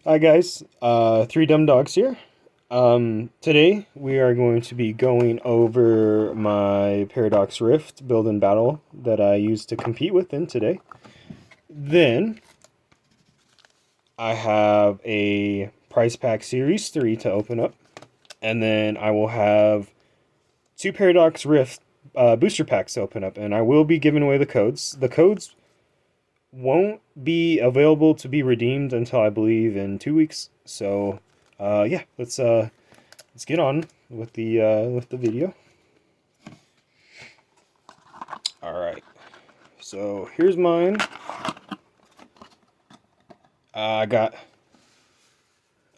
Hi guys, Three Dumb Dogs here. Today we are going to be going over my Paradox Rift build and battle that I used to compete with in today. Then I have a Prize Pack Series 3 to open up. And then I will have two Paradox Rift booster packs to open up. And I will be giving away the codes. The codes won't be available to be redeemed until I believe in 2 weeks. So yeah, let's get on with the video. All right. So here's mine. I got.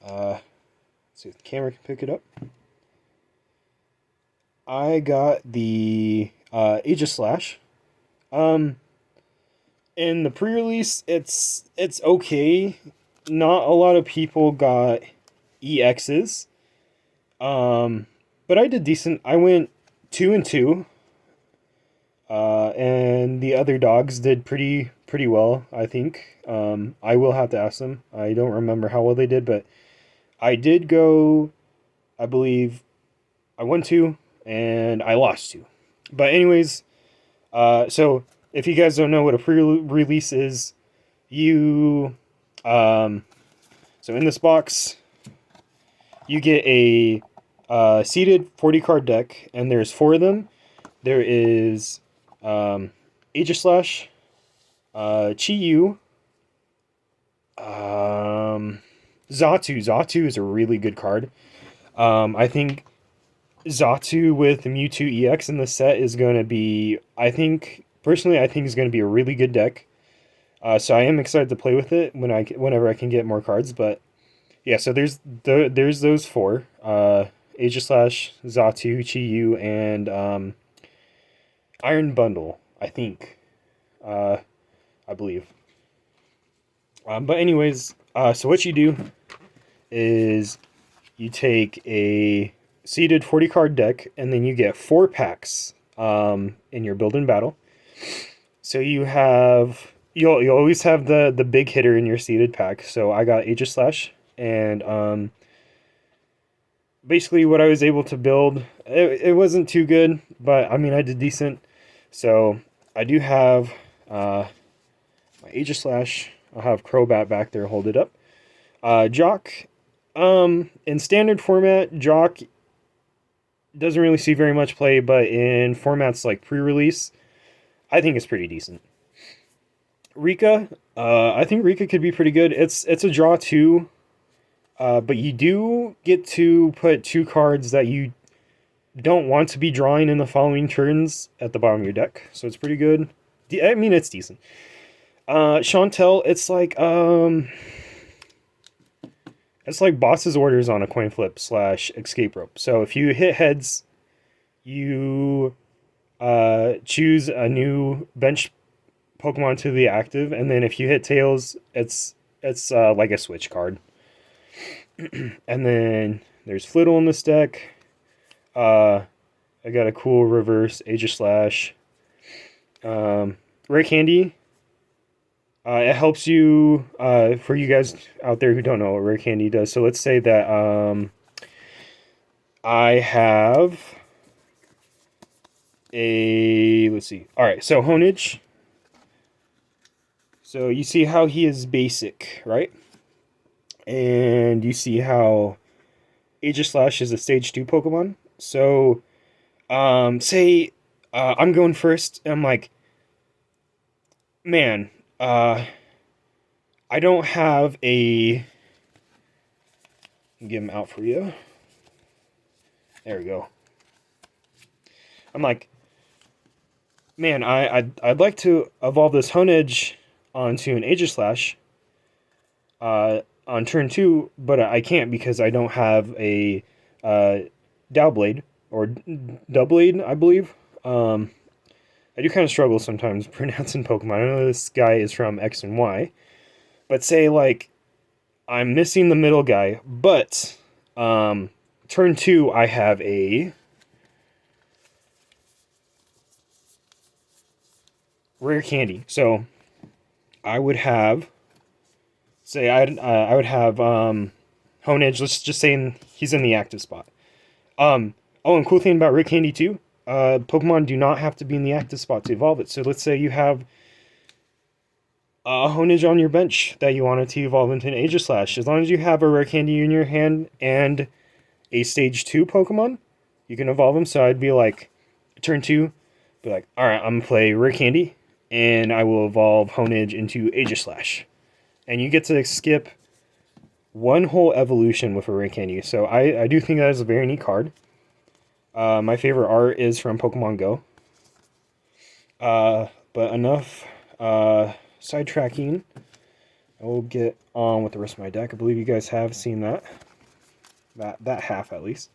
Let's see if the camera can pick it up. I got the Aegislash. In the pre-release, it's okay. Not a lot of people got EXs. But I did decent. I went 2-2. And the other dogs did pretty well, I think. I will have to ask them. I don't remember how well they did, but I did go. I believe I won two and I lost two. But anyways, so if you guys don't know what a pre-release is, you so in this box you get a seeded 40 card deck, and there's four of them. There is Aegislash, Chi-Yu, Xatu. Xatu is a really good card. I think Xatu with Mewtwo EX in the set is going to be, personally, I think is going to be a really good deck. So I am excited to play with it whenever I can get more cards. But yeah, so there's those four: Aegislash, Xatu, Chi-Yu, and Iron Bundle, I think. I believe. But anyways, so what you do is you take a seeded 40 card deck, and then you get 4 packs in your build and battle. So you'll always have the big hitter in your seeded pack. So I got Aegislash, and basically what I was able to build, it wasn't too good, but I mean I did decent. So I do have my Aegislash. I'll have Crobat back there, hold it up. Jock, in standard format, Jock doesn't really see very much play, but in formats like pre-release, I think it's pretty decent. Rika, I think Rika could be pretty good. It's a draw two, but you do get to put 2 cards that you don't want to be drawing in the following turns at the bottom of your deck, so it's pretty good. I mean, it's decent. Chantel, it's like boss's orders on a coin flip / escape rope. So if you hit heads, you choose a new bench Pokemon to the active, and then if you hit tails, it's like a switch card. And then there's Flittle in this deck. I got a cool reverse Aegislash. Rare Candy. It helps you, for you guys out there who don't know what Rare Candy does. So let's say that I have let's see. All right, so Honedge. So you see how he is basic, right? And you see how Aegislash is a stage 2 Pokemon. So, say I'm going first, and I'm like, man, I don't have a. Get him out for you. There we go. I'm like, man, I'd like to evolve this Honedge onto an Aegislash on turn 2, but I can't because I don't have a Dowblade or Doublade, I believe. I do kind of struggle sometimes pronouncing Pokemon. I know this guy is from X and Y, but say like I'm missing the middle guy, but turn 2 I have a Rare Candy. So I would have say I would have Honedge. Let's just say he's in the active spot. Oh, and cool thing about Rick Candy too, Pokemon do not have to be in the active spot to evolve it. So let's say you have a Honedge on your bench that you wanted to evolve into an Aegislash. As long as you have a Rare Candy in your hand and a Stage 2 Pokemon, you can evolve them. So I'd be like, turn 2, be like, alright, I'm going to play Rare Candy, and I will evolve Honedge into Aegislash. And you get to skip one whole evolution with a Rare Candy. So I do think that is a very neat card. My favorite art is from Pokemon Go. But enough sidetracking. I will get on with the rest of my deck. I believe you guys have seen that. That half at least.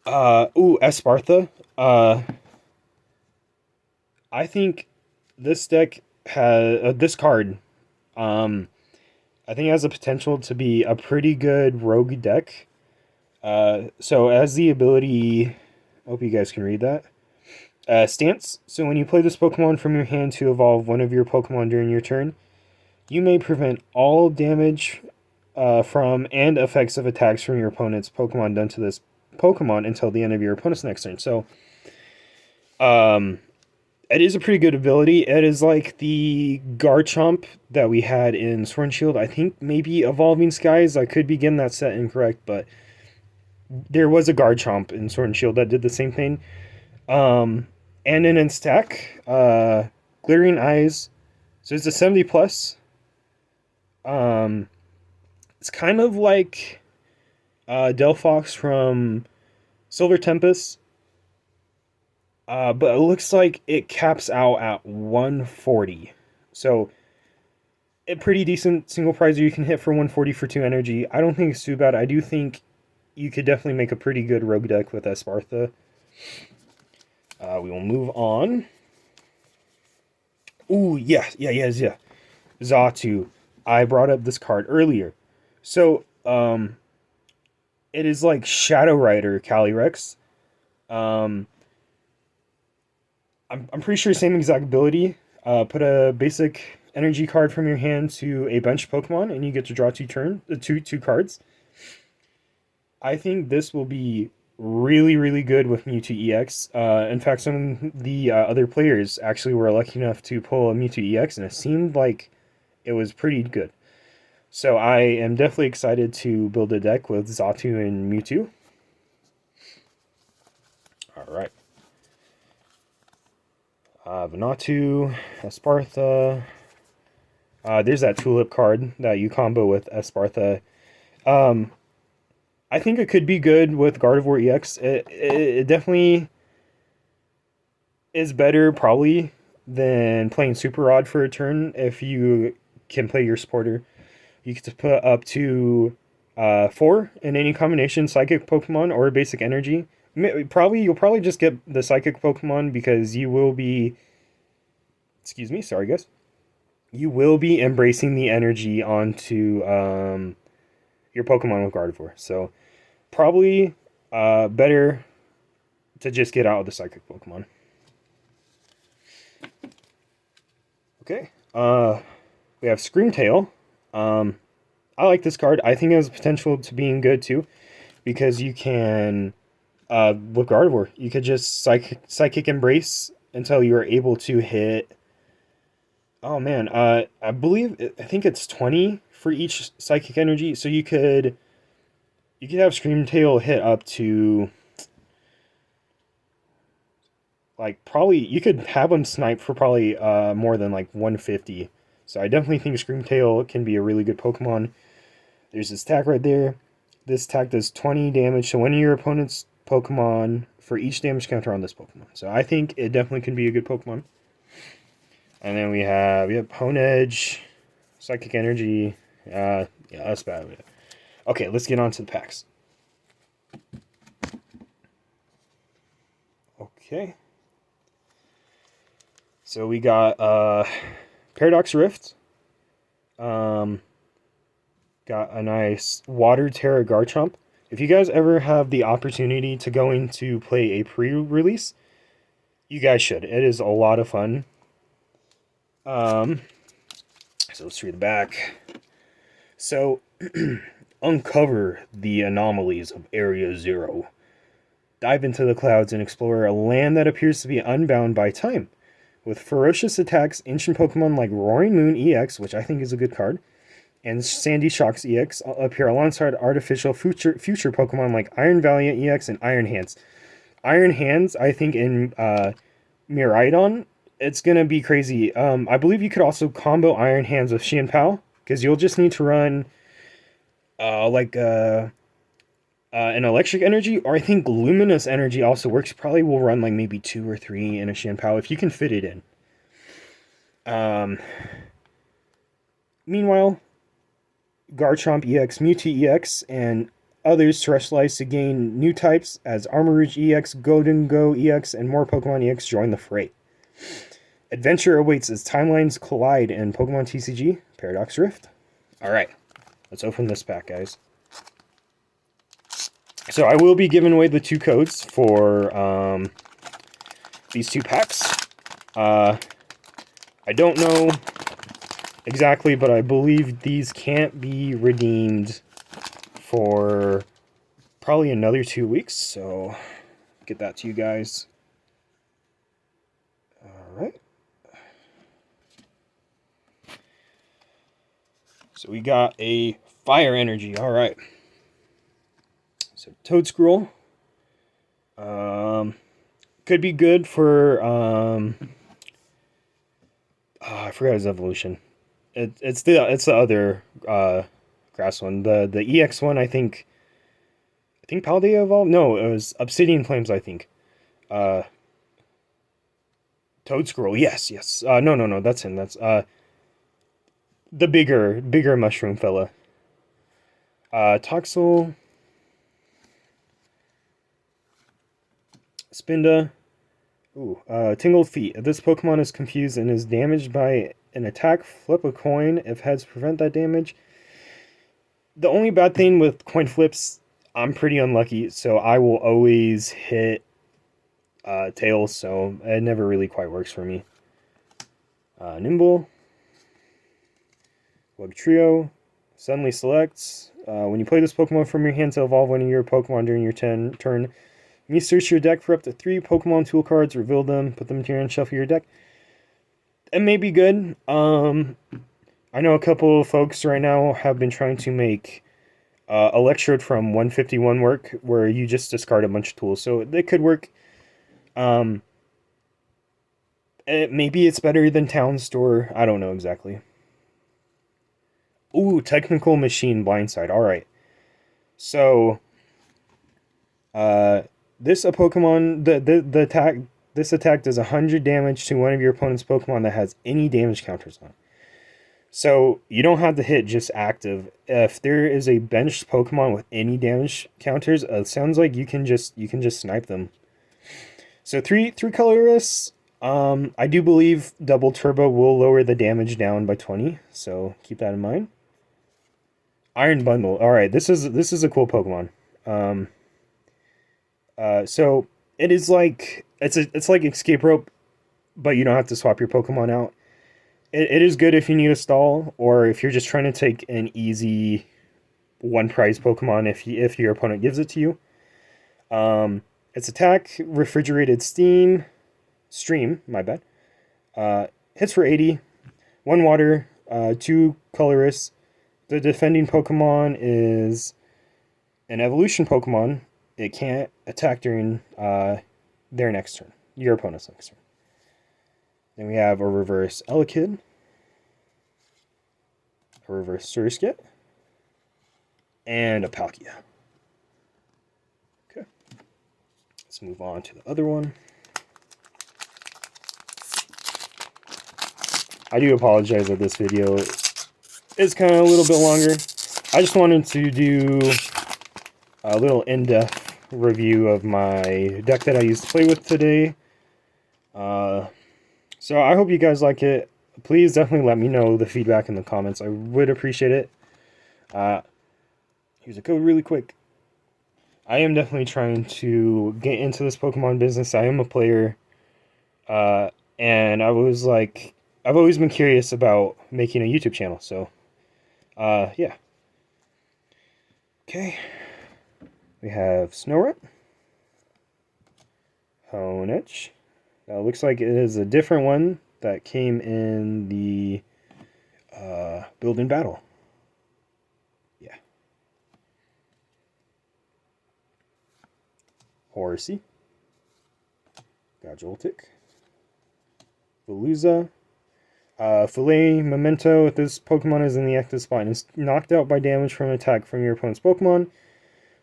Espartha. I think this deck has this card. I think it has the potential to be a pretty good rogue deck. So as the ability, I hope you guys can read that. Stance. So when you play this Pokemon from your hand to evolve one of your Pokemon during your turn, you may prevent all damage from and effects of attacks from your opponent's Pokemon done to this Pokemon until the end of your opponent's next turn. So, it is a pretty good ability. It is like the Garchomp that we had in Sword and Shield. I think maybe Evolving Skies. I could be getting that set incorrect, but there was a Garchomp in Sword and Shield that did the same thing. And in its attack, Glittering Eyes. So it's a 70 plus. It's kind of like Delphox from Silver Tempest. But it looks like it caps out at 140. So, a pretty decent single prizer you can hit for 140 for 2 energy. I don't think it's too bad. I do think you could definitely make a pretty good rogue deck with Espartha. We will move on. Ooh, yeah. Xatu. I brought up this card earlier. So, it is like Shadow Rider Calyrex. I'm pretty sure same exact ability. Put a basic energy card from your hand to a bench Pokemon, and you get to draw two cards. I think this will be really good with Mewtwo EX. In fact, some of the other players actually were lucky enough to pull a Mewtwo EX, and it seemed like it was pretty good. So I am definitely excited to build a deck with Xatu and Mewtwo. Alright. Venatu, Espartha. There's that Tulip card that you combo with Espartha. I think it could be good with Gardevoir EX. It definitely is better, probably, than playing Super Rod for a turn if you can play your supporter. You get to put up to 4 in any combination Psychic Pokemon or Basic Energy. You'll probably just get the Psychic Pokemon because you will be... Excuse me, sorry guys. You will be embracing the energy onto your Pokemon with Gardevoir. So, probably better to just get out of the Psychic Pokemon. Okay. We have Screamtail. I like this card. I think it has potential to being good too. Because you can... with Gardevoir, you could just Psychic Embrace until you are able to hit... Oh man, I think it's 20 for each Psychic Energy, so you could have Screamtail hit up to... Like, probably, you could have him snipe for probably more than like 150. So I definitely think Screamtail can be a really good Pokemon. There's this attack right there. This attack does 20 damage to one of your opponent's Pokemon for each damage counter on this Pokemon. So I think it definitely can be a good Pokemon. And then we have Honedge, Psychic Energy. Yeah, that's bad. Okay, let's get on to the packs. Okay. So we got Paradox Rift. Got a nice Water Terra Garchomp. If you guys ever have the opportunity to go in to play a pre-release, you guys should. It is a lot of fun. So let's read the back. So, uncover the anomalies of Area Zero. Dive into the clouds and explore a land that appears to be unbound by time. With ferocious attacks, ancient Pokemon like Roaring Moon EX, which I think is a good card, and Sandy Shocks EX appear alongside artificial future Pokemon like Iron Valiant EX and Iron Hands. Iron Hands, I think in Miraidon, it's going to be crazy. I believe you could also combo Iron Hands with Xianpao, because you'll just need to run an electric energy, or I think luminous energy also works. Probably will run like maybe 2 or 3 in a Xianpao if you can fit it in. Meanwhile, Garchomp EX, Mewtwo EX, and others terrestrialized to gain new types as Armarouge EX, Gholdengo EX, and more Pokemon EX join the fray. Adventure awaits as timelines collide in Pokemon TCG Paradox Rift. Alright, let's open this pack, guys. So I will be giving away the 2 codes for these 2 packs. I don't know exactly, but I believe these can't be redeemed for probably another 2 weeks, so get that to you guys. Alright. So we got a Fire Energy, alright. So Toedscruel. Could be good for I forgot his evolution. It's the other grass one. The EX one, I think Paldea evolved? No, it was Obsidian Flames, I think. Toedscruel, yes. No, that's him. That's the bigger mushroom fella. Toxel, Spinda. Ooh, Tingled Feet. If this Pokemon is confused and is damaged by an attack, flip a coin. If heads prevent that damage. The only bad thing with coin flips, I'm pretty unlucky, so I will always hit tails, so it never really quite works for me. Nimble. Webtrio. Suddenly selects. When you play this Pokemon from your hand to evolve one of your Pokemon during your turn, you search your deck for up to 3 Pokemon tool cards, reveal them, put them to your hand, shuffle your deck. It may be good. I know a couple of folks right now have been trying to make Electrode from 151 work, where you just discard a bunch of tools. So they could work. Maybe it's better than Town Store. I don't know exactly. Ooh, Technical Machine Blindside. Alright. So, this attack does 100 damage to one of your opponent's Pokemon that has any damage counters on. So you don't have to hit just active. If there is a benched Pokemon with any damage counters, it sounds like you can just snipe them. So three colorless. I do believe Double Turbo will lower the damage down by 20. So keep that in mind. Iron Bundle. All right, this is a cool Pokemon. So it is like it's like Escape Rope, but you don't have to swap your Pokemon out. It is good if you need a stall, or if you're just trying to take an easy one prize Pokemon if your opponent gives it to you. Its attack, Refrigerated Stream, my bad. Hits for 80, 1 water, 2 colorless. The defending Pokemon is an evolution Pokemon. It can't attack during their next turn, your opponent's next turn. Then we have a reverse Elekid, a reverse Surskit, and a Palkia. Okay. Let's move on to the other one. I do apologize that this video is kind of a little bit longer. I just wanted to do a little in-depth review of my deck that I used to play with today. So I hope you guys like it. Please definitely let me know the feedback in the comments. I would appreciate it. Here's a code really quick. I am definitely trying to get into this Pokemon business. I am a player. And I was like, I've always been curious about making a YouTube channel, so yeah. Okay, we have Snorunt, Honedge. Looks like it is a different one that came in the Build in Battle. Yeah. Horsey, got Joltik, Veluza, Filet Memento. If this Pokemon is in the active spot and is knocked out by damage from an attack from your opponent's Pokemon,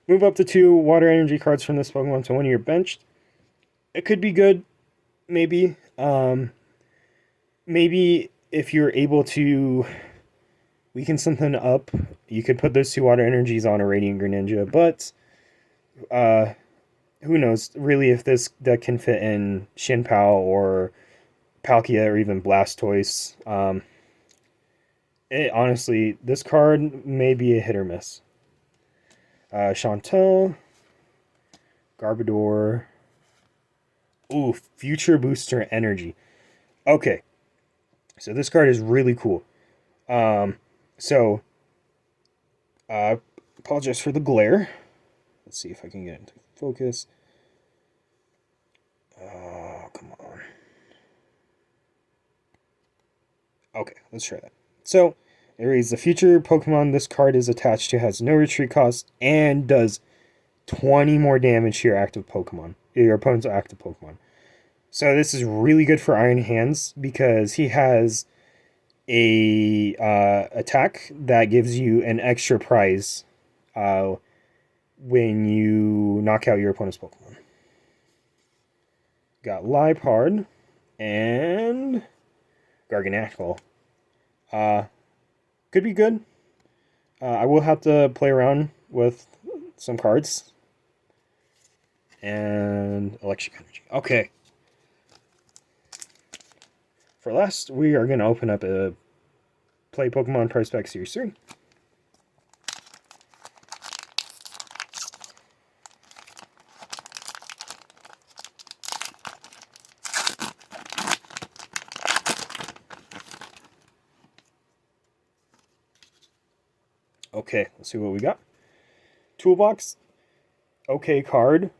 move up to 2 water energy cards from this Pokemon to one of your benched. It could be good, maybe. Maybe if you're able to weaken something up, you could put those 2 water energies on a Radiant Greninja, but who knows really if this deck can fit in Shinpao or Palkia or even Blastoise. Honestly, this card may be a hit or miss. Chantel, Garbodor. Ooh, Future Booster Energy. Okay, so this card is really cool. Apologize for the glare. Let's see if I can get into focus. Oh, come on. Okay, let's try that. So, it reads, the future Pokemon this card is attached to has no retreat cost and does 20 more damage to your active Pokemon. Your opponent's active Pokemon. So this is really good for Iron Hands because he has a attack that gives you an extra prize when you knock out your opponent's Pokemon. Got Liepard and Garganacl. Could be good. I will have to play around with some cards. And Electric Energy. Okay. For last, we are going to open up a Play Pokemon Prize Pack Series 3. Okay, let's see what we got. Toolbox. Okay card.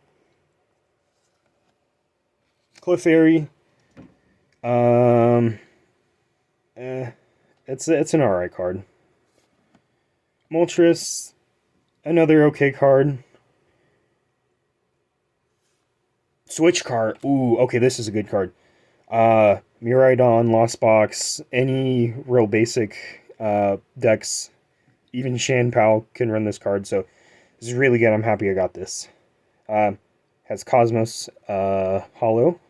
Clefairy. It's an alright card. Moltres. Another okay card. Switch card. Ooh, okay, this is a good card. Miraidon, Lost Box, any real basic decks, even Shanpao can run this card, so this is really good. I'm happy I got this. Has Cosmos Hollow.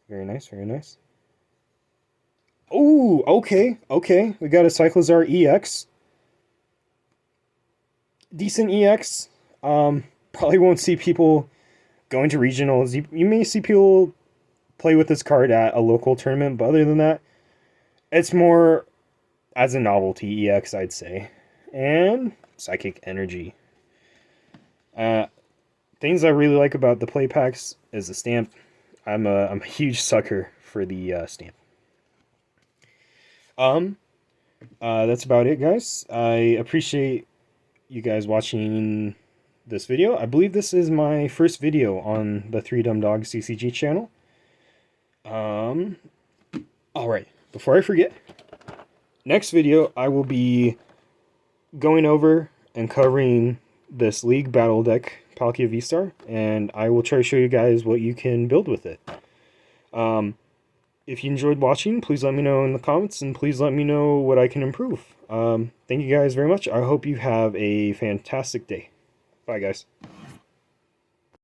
Very nice, very nice. Ooh, okay. We got a Cyclizar EX. Decent EX. Probably won't see people going to regionals. You may see people play with this card at a local tournament, but other than that, it's more as a novelty EX, I'd say. And Psychic Energy. Things I really like about the play packs is the stamp. I'm a huge sucker for the stamp. That's about it, guys. I appreciate you guys watching this video. I believe this is my first video on the 3 Dumb Dogs CCG channel. Alright, before I forget, next video I will be going over and covering this League Battle deck, Palkia V-Star, and I will try to show you guys what you can build with it. If you enjoyed watching, please let me know in the comments, and please let me know what I can improve. Thank you guys very much. I hope you have a fantastic day. Bye, guys.